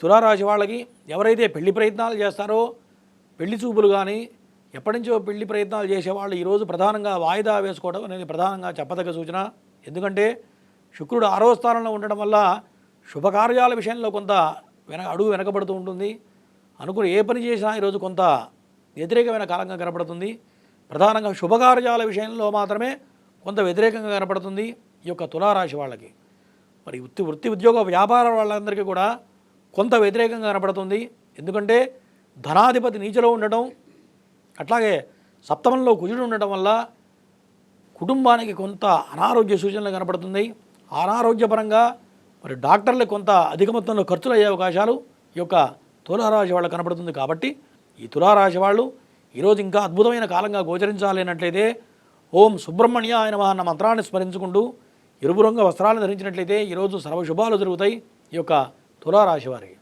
తులారాశి వాళ్ళకి ఎవరైతే పెళ్లి ప్రయత్నాలు చేస్తారో, పెళ్లి చూపులు కానీ ఎప్పటి నుంచో పెళ్లి ప్రయత్నాలు చేసేవాళ్ళు ఈరోజు ప్రధానంగా వాయిదా వేసుకోవడం అనేది ప్రధానంగా చెప్పదగ్గ సూచన. ఎందుకంటే శుక్రుడు 6వ స్థానంలో ఉండడం వల్ల శుభకార్యాల విషయంలో కొంత అడుగు వెనకబడుతూ ఉంటుంది. అనుకుని ఏ పని చేసినా ఈరోజు కొంత వ్యతిరేకమైన కాలంగా కనపడుతుంది. ప్రధానంగా శుభకార్యాల విషయంలో మాత్రమే కొంత వ్యతిరేకంగా కనపడుతుంది ఈ యొక్క తులారాశి వాళ్ళకి. మరి వృత్తి ఉద్యోగ వ్యాపార వాళ్ళందరికీ కూడా కొంత వ్యతిరేకంగా కనపడుతుంది. ఎందుకంటే ధనాధిపతి నీచలో ఉండటం, అట్లాగే సప్తమంలో కుజుడు ఉండటం వల్ల కుటుంబానికి కొంత అనారోగ్య సూచనలు కనపడుతుంది. అనారోగ్యపరంగా మరి డాక్టర్లకు కొంత అధిక మొత్తంలో ఖర్చులు అయ్యే అవకాశాలు ఈ యొక్క తులారాశి వాళ్ళకు కనపడుతుంది. కాబట్టి ఈ తులారాశి వాళ్ళు ఈరోజు ఇంకా అద్భుతమైన కాలంగా గోచరించాలి అన్నట్లయితే ఓం సుబ్రహ్మణ్యాయ నమః అన్న మంత్రాన్ని స్మరించుకుంటూ ఎరుపు రంగు వస్త్రాలను ధరించినట్లయితే ఈరోజు సర్వశుభాలు జరుగుతాయి ఈ యొక్క తులారాశి వారికి.